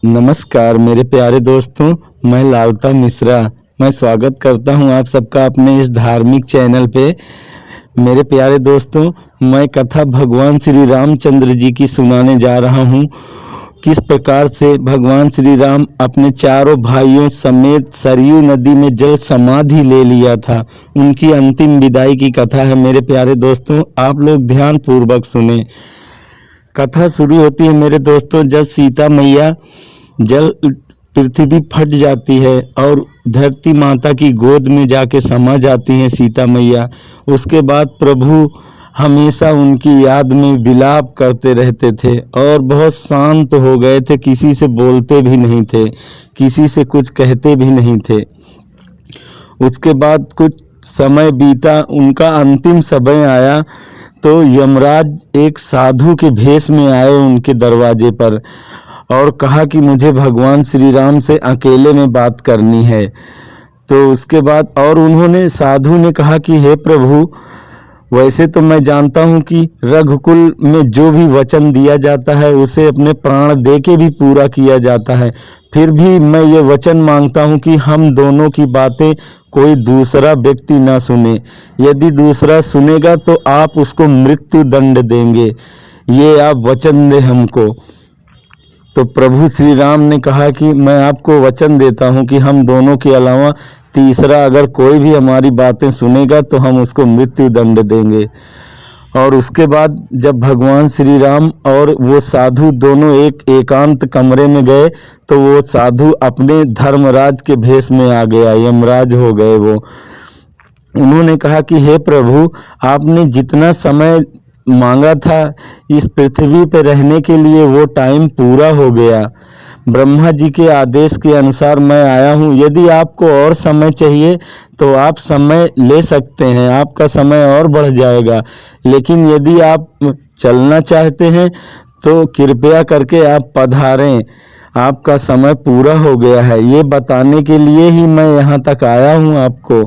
नमस्कार मेरे प्यारे दोस्तों, मैं लालता मिश्रा। मैं स्वागत करता हूं आप सबका अपने इस धार्मिक चैनल पे। मेरे प्यारे दोस्तों, मैं कथा भगवान श्री रामचंद्र जी की सुनाने जा रहा हूं। किस प्रकार से भगवान श्री राम अपने चारों भाइयों समेत सरयू नदी में जल समाधि ले लिया था, उनकी अंतिम विदाई की कथा है। मेरे प्यारे दोस्तों, आप लोग ध्यान पूर्वक सुने। कथा शुरू होती है मेरे दोस्तों, जब सीता मैया जल पृथ्वी फट जाती है और धरती माता की गोद में जाके समा जाती हैं सीता मैया। उसके बाद प्रभु हमेशा उनकी याद में विलाप करते रहते थे और बहुत शांत हो गए थे, किसी से बोलते भी नहीं थे, किसी से कुछ कहते भी नहीं थे। उसके बाद कुछ समय बीता, उनका अंतिम समय आया तो यमराज एक साधु के भेष में आए उनके दरवाजे पर और कहा कि मुझे भगवान श्री राम से अकेले में बात करनी है। तो उसके बाद और उन्होंने साधु ने कहा कि हे प्रभु, वैसे तो मैं जानता हूँ कि रघुकुल में जो भी वचन दिया जाता है उसे अपने प्राण दे के भी पूरा किया जाता है, फिर भी मैं ये वचन मांगता हूँ कि हम दोनों की बातें कोई दूसरा व्यक्ति ना सुने। यदि दूसरा सुनेगा तो आप उसको मृत्यु दंड देंगे, ये आप वचन दे हमको। तो प्रभु श्री राम ने कहा कि मैं आपको वचन देता हूं कि हम दोनों के अलावा तीसरा अगर कोई भी हमारी बातें सुनेगा तो हम उसको मृत्यु दंड देंगे। और उसके बाद जब भगवान श्री राम और वो साधु दोनों एक एकांत कमरे में गए तो वो साधु अपने धर्मराज के भेष में आ गया, यमराज हो गए वो। उन्होंने कहा कि हे प्रभु, आपने जितना समय मांगा था इस पृथ्वी पर रहने के लिए वो टाइम पूरा हो गया। ब्रह्मा जी के आदेश के अनुसार मैं आया हूँ। यदि आपको और समय चाहिए तो आप समय ले सकते हैं, आपका समय और बढ़ जाएगा। लेकिन यदि आप चलना चाहते हैं तो कृपया करके आप पधारें, आपका समय पूरा हो गया है। ये बताने के लिए ही मैं यहाँ तक आया हूँ आपको।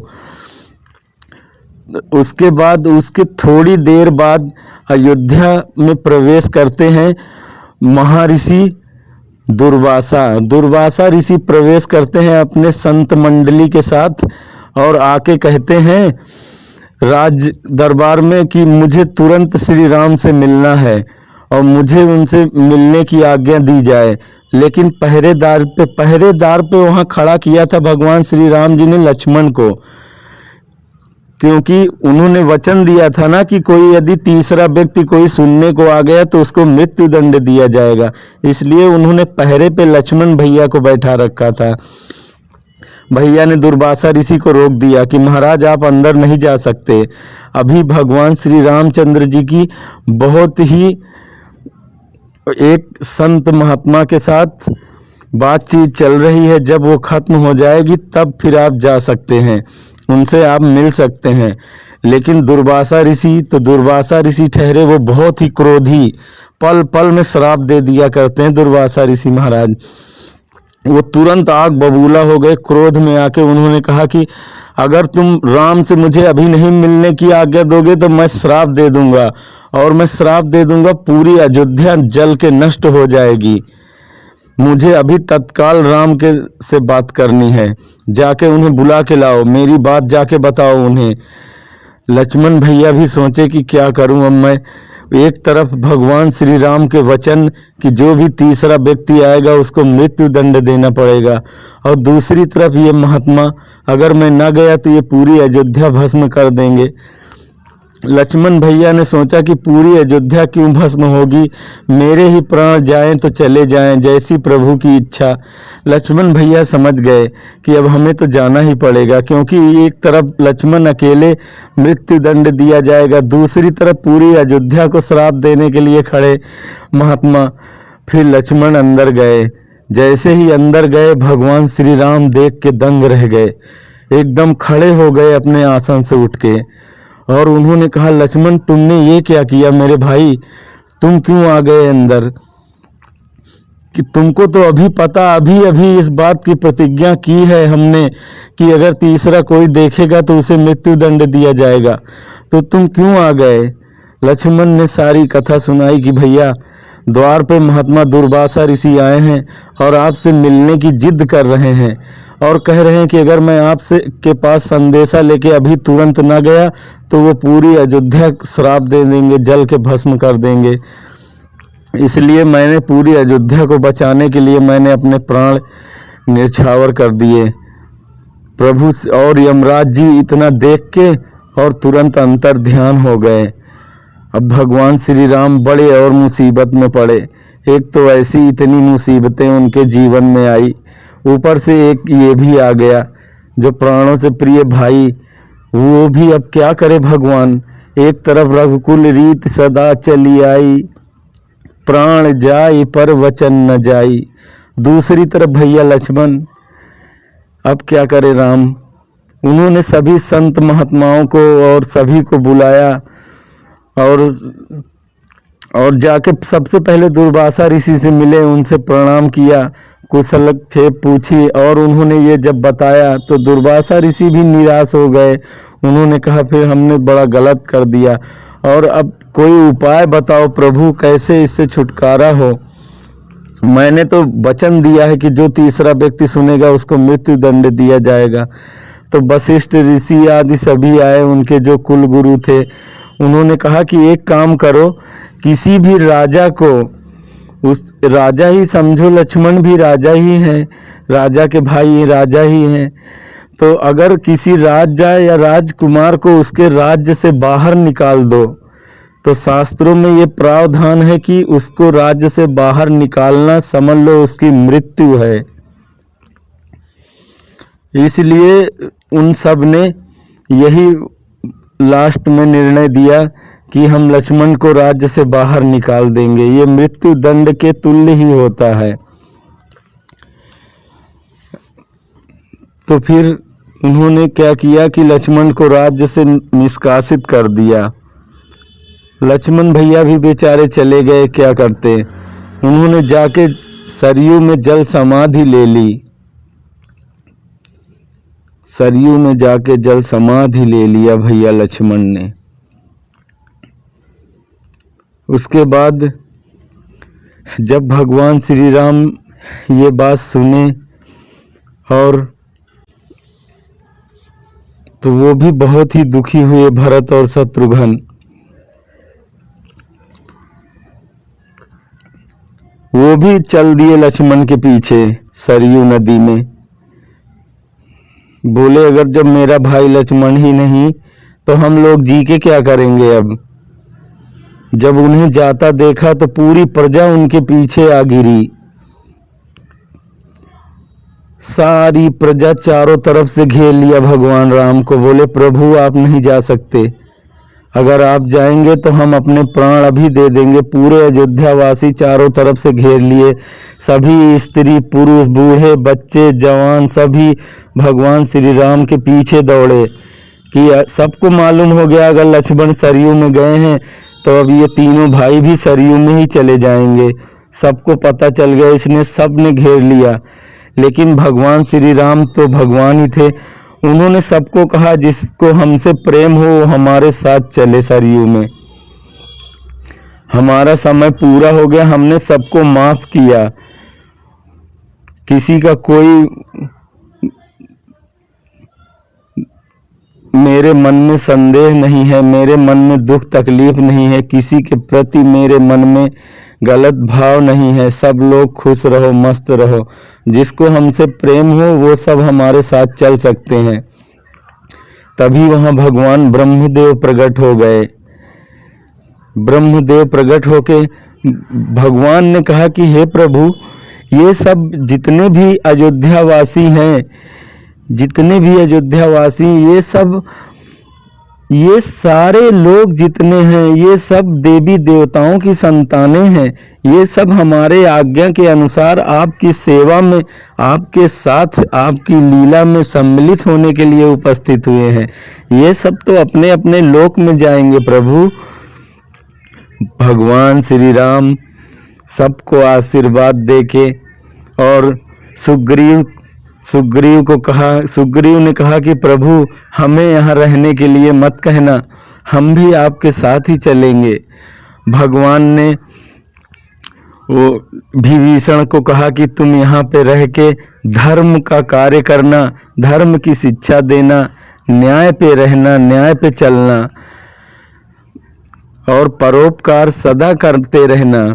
उसके बाद उसके थोड़ी देर बाद अयोध्या में प्रवेश करते हैं महर्षि दुर्वासा ऋषि प्रवेश करते हैं अपने संत मंडली के साथ और आके कहते हैं राज दरबार में कि मुझे तुरंत श्री राम से मिलना है और मुझे उनसे मिलने की आज्ञा दी जाए। लेकिन पहरेदार पे वहाँ खड़ा किया था भगवान श्री राम जी ने लक्ष्मण को, क्योंकि उन्होंने वचन दिया था ना कि कोई यदि तीसरा व्यक्ति कोई सुनने को आ गया तो उसको मृत्यु दंड दिया जाएगा। इसलिए उन्होंने पहरे पे लक्ष्मण भैया को बैठा रखा था। भैया ने दुर्वासा ऋषि को रोक दिया कि महाराज आप अंदर नहीं जा सकते, अभी भगवान श्री रामचंद्र जी की बहुत ही एक संत महात्मा के साथ बातचीत चल रही है, जब वो खत्म हो जाएगी तब फिर आप जा सकते हैं, उनसे आप मिल सकते हैं। लेकिन दुर्वासा ऋषि ठहरे वो बहुत ही क्रोधी, पल पल में श्राप दे दिया करते हैं दुर्वासा ऋषि महाराज। वो तुरंत आग बबूला हो गए, क्रोध में आके उन्होंने कहा कि अगर तुम राम से मुझे अभी नहीं मिलने की आज्ञा दोगे तो मैं श्राप दे दूंगा, और मैं श्राप दे दूंगा पूरी अयोध्या जल के नष्ट हो जाएगी। मुझे अभी तत्काल राम के से बात करनी है, जाके उन्हें बुला के लाओ, मेरी बात जाके बताओ उन्हें। लक्ष्मण भैया भी सोचे कि क्या करूं अब मैं। एक तरफ भगवान श्री राम के वचन कि जो भी तीसरा व्यक्ति आएगा उसको मृत्यु दंड देना पड़ेगा, और दूसरी तरफ ये महात्मा, अगर मैं न गया तो ये पूरी अयोध्या भस्म कर देंगे। लक्ष्मण भैया ने सोचा कि पूरी अयोध्या क्यों भस्म होगी, मेरे ही प्राण जाएं तो चले जाएं, जैसी प्रभु की इच्छा। लक्ष्मण भैया समझ गए कि अब हमें तो जाना ही पड़ेगा, क्योंकि एक तरफ लक्ष्मण अकेले मृत्यु दंड दिया जाएगा, दूसरी तरफ पूरी अयोध्या को श्राप देने के लिए खड़े महात्मा। फिर लक्ष्मण अंदर गए। जैसे ही अंदर गए भगवान श्री राम देख के दंग रह गए, एकदम खड़े हो गए अपने आसन से उठ के, और उन्होंने कहा लक्ष्मण तुमने ये क्या किया मेरे भाई, तुम क्यों आ गए अंदर? कि तुमको तो अभी पता, अभी इस बात की प्रतिज्ञा की है हमने कि अगर तीसरा कोई देखेगा तो उसे मृत्यु दंड दिया जाएगा, तो तुम क्यों आ गए? लक्ष्मण ने सारी कथा सुनाई कि भैया द्वार पे महात्मा दुर्वासा ऋषि आए हैं और आपसे मिलने की जिद कर रहे हैं और कह रहे हैं कि अगर मैं आपसे के पास संदेशा लेके अभी तुरंत ना गया तो वो पूरी अयोध्या श्राप दे देंगे, जल के भस्म कर देंगे। इसलिए मैंने पूरी अयोध्या को बचाने के लिए मैंने अपने प्राण न्यौछावर कर दिए। प्रभु और यमराज जी इतना देख के और तुरंत अंतर ध्यान हो गए। अब भगवान श्री राम बड़े और मुसीबत में पड़े। एक तो ऐसी इतनी मुसीबतें उनके जीवन में आई, ऊपर से एक ये भी आ गया जो प्राणों से प्रिय भाई, वो भी अब क्या करे भगवान। एक तरफ रघुकुल रीत सदा चली आई, प्राण जाई पर वचन न जाई। दूसरी तरफ भैया लक्ष्मण, अब क्या करे राम। उन्होंने सभी संत महात्माओं को और सभी को बुलाया और जाके सबसे पहले दुर्वासा ऋषि से मिले, उनसे प्रणाम किया, कुशलक्षेम पूछी और उन्होंने ये जब बताया तो दुर्वासा ऋषि भी निराश हो गए। उन्होंने कहा फिर हमने बड़ा गलत कर दिया और अब कोई उपाय बताओ प्रभु, कैसे इससे छुटकारा हो। मैंने तो वचन दिया है कि जो तीसरा व्यक्ति सुनेगा उसको मृत्यु दंड दिया जाएगा। तो वशिष्ठ ऋषि आदि सभी आए, उनके जो कुल गुरु थे। उन्होंने कहा कि एक काम करो, किसी भी राजा को, उस राजा ही समझो, लक्ष्मण भी राजा ही हैं, राजा के भाई राजा ही हैं, तो अगर किसी राजा या राजकुमार को उसके राज्य से बाहर निकाल दो तो शास्त्रों में ये प्रावधान है कि उसको राज्य से बाहर निकालना समझ लो उसकी मृत्यु है। इसलिए उन सब ने यही लास्ट में निर्णय दिया कि हम लक्ष्मण को राज्य से बाहर निकाल देंगे। ये मृत्यु दंड के तुल्य ही होता है। तो फिर उन्होंने क्या किया कि लक्ष्मण को राज्य से निष्कासित कर दिया। लक्ष्मण भैया भी बेचारे चले गए, क्या करते। उन्होंने जाके सरयू में जल समाधि ले ली, सरयू में जाके जल समाधि ले लिया भैया लक्ष्मण ने। उसके बाद जब भगवान श्री राम ये बात सुने और तो वो भी बहुत ही दुखी हुए, भरत और शत्रुघ्न। वो भी चल दिए लक्ष्मण के पीछे सरयू नदी में। बोले अगर जब मेरा भाई लक्ष्मण ही नहीं तो हम लोग जी के क्या करेंगे। अब जब उन्हें जाता देखा तो पूरी प्रजा उनके पीछे आ गिरी। सारी प्रजा चारों तरफ से घेर लिया भगवान राम को। बोले प्रभु आप नहीं जा सकते, अगर आप जाएंगे तो हम अपने प्राण अभी दे देंगे। पूरे अयोध्या वासी चारों तरफ से घेर लिए, सभी स्त्री पुरुष बूढ़े बच्चे जवान सभी भगवान श्री राम के पीछे दौड़े कि सबको मालूम हो गया अगर लक्ष्मण सरयू में गए हैं तो अब ये तीनों भाई भी सरयू में ही चले जाएंगे। सबको पता चल गया, इसने सब ने घेर लिया। लेकिन भगवान श्री राम तो भगवान ही थे। उन्होंने सबको कहा जिसको हमसे प्रेम हो वो हमारे साथ चले सरयू में। हमारा समय पूरा हो गया, हमने सबको माफ किया, किसी का कोई मेरे मन में संदेह नहीं है, मेरे मन में दुख तकलीफ नहीं है, किसी के प्रति मेरे मन में गलत भाव नहीं है। सब लोग खुश रहो, मस्त रहो। जिसको हमसे प्रेम हो वो सब हमारे साथ चल सकते हैं। तभी वहां भगवान ब्रह्मदेव प्रकट हो गए। ब्रह्मदेव प्रकट होके भगवान ने कहा कि हे प्रभु, ये सब जितने भी अयोध्यावासी हैं, जितने भी अयोध्यावासी, ये सारे लोग जितने हैं ये सब देवी देवताओं की संतानें हैं। ये सब हमारे आज्ञा के अनुसार आपकी सेवा में, आपके साथ, आपकी लीला में सम्मिलित होने के लिए उपस्थित हुए हैं। ये सब तो अपने अपने लोक में जाएंगे प्रभु। भगवान श्री राम सबको आशीर्वाद देके और सुग्रीव को कहा, सुग्रीव ने कहा कि प्रभु हमें यहाँ रहने के लिए मत कहना, हम भी आपके साथ ही चलेंगे। भगवान ने वो विभीषण को कहा कि तुम यहाँ पे रह के धर्म का कार्य करना, धर्म की शिक्षा देना, न्याय पे रहना, न्याय पे चलना और परोपकार सदा करते रहना।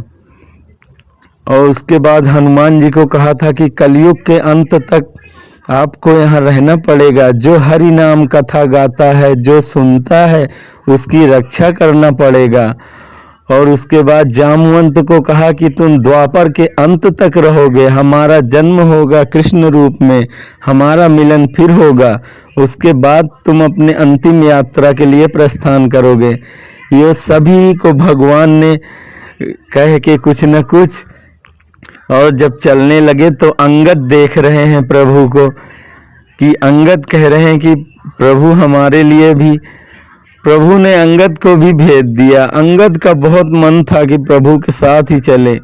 और उसके बाद हनुमान जी को कहा था कि कलयुग के अंत तक आपको यहाँ रहना पड़ेगा। जो हरि नाम कथा गाता है, जो सुनता है, उसकी रक्षा करना पड़ेगा। और उसके बाद जामवंत को कहा कि तुम द्वापर के अंत तक रहोगे, हमारा जन्म होगा कृष्ण रूप में, हमारा मिलन फिर होगा, उसके बाद तुम अपने अंतिम यात्रा के लिए प्रस्थान करोगे। ये सभी को भगवान ने कह के कुछ न कुछ, और जब चलने लगे तो अंगद देख रहे हैं प्रभु को, कि अंगद कह रहे हैं कि प्रभु हमारे लिए भी, प्रभु ने अंगद को भी भेज दिया। अंगद का बहुत मन था कि प्रभु के साथ ही चले,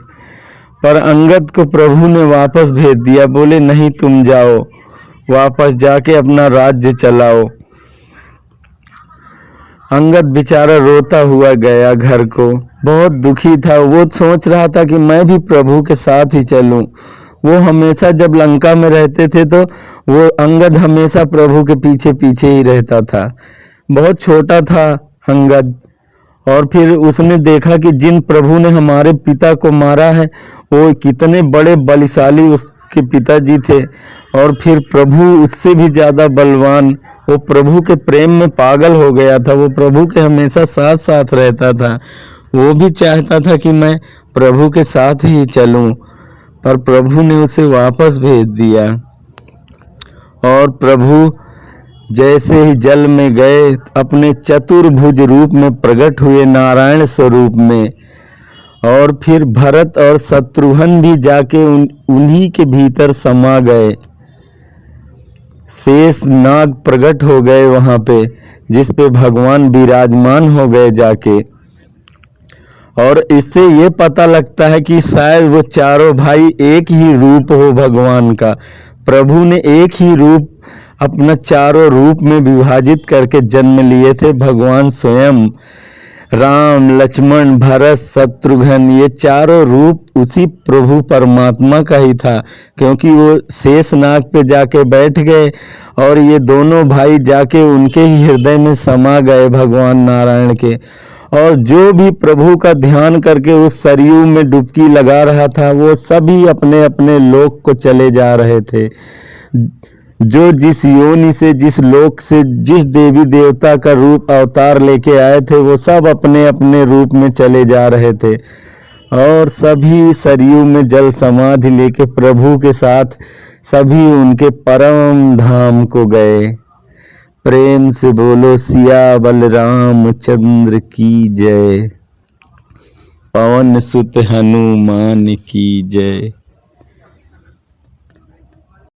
पर अंगद को प्रभु ने वापस भेज दिया। बोले नहीं, तुम जाओ, वापस जाके अपना राज्य चलाओ। अंगद बेचारा रोता हुआ गया घर को, बहुत दुखी था। वो सोच रहा था कि मैं भी प्रभु के साथ ही चलूं। वो हमेशा जब लंका में रहते थे तो वो अंगद हमेशा प्रभु के पीछे पीछे ही रहता था। बहुत छोटा था अंगद, और फिर उसने देखा कि जिन प्रभु ने हमारे पिता को मारा है वो कितने बड़े बलशाली उसके पिताजी थे, और फिर प्रभु उससे भी ज़्यादा बलवान। वो प्रभु के प्रेम में पागल हो गया था, वो प्रभु के हमेशा साथ साथ रहता था। वो भी चाहता था कि मैं प्रभु के साथ ही चलूं, पर प्रभु ने उसे वापस भेज दिया। और प्रभु जैसे ही जल में गए, अपने चतुर्भुज रूप में प्रकट हुए, नारायण स्वरूप में। और फिर भरत और शत्रुघ्न भी जाके उन्हीं के भीतर समा गए। शेष नाग प्रकट हो गए वहां पे, जिस पे भगवान विराजमान हो गए जाके। और इससे ये पता लगता है कि शायद वो चारों भाई एक ही रूप हो भगवान का। प्रभु ने एक ही रूप अपना चारों रूप में विभाजित करके जन्म लिए थे। भगवान स्वयं, राम, लक्ष्मण, भरत, शत्रुघ्न, ये चारों रूप उसी प्रभु परमात्मा का ही था, क्योंकि वो शेषनाग पे जाके बैठ गए और ये दोनों भाई जाके उनके ही हृदय में समा गए भगवान नारायण के। और जो भी प्रभु का ध्यान करके उस सरयू में डुबकी लगा रहा था, वो सभी अपने अपने लोक को चले जा रहे थे। जो जिस योनि से, जिस लोक से, जिस देवी देवता का रूप अवतार लेके आए थे, वो सब अपने अपने रूप में चले जा रहे थे। और सभी सरयू में जल समाधि लेके प्रभु के साथ सभी उनके परम धाम को गए। प्रेम से बोलो सिया बलराम चंद्र की जय, पवन सुत हनुमान की जय।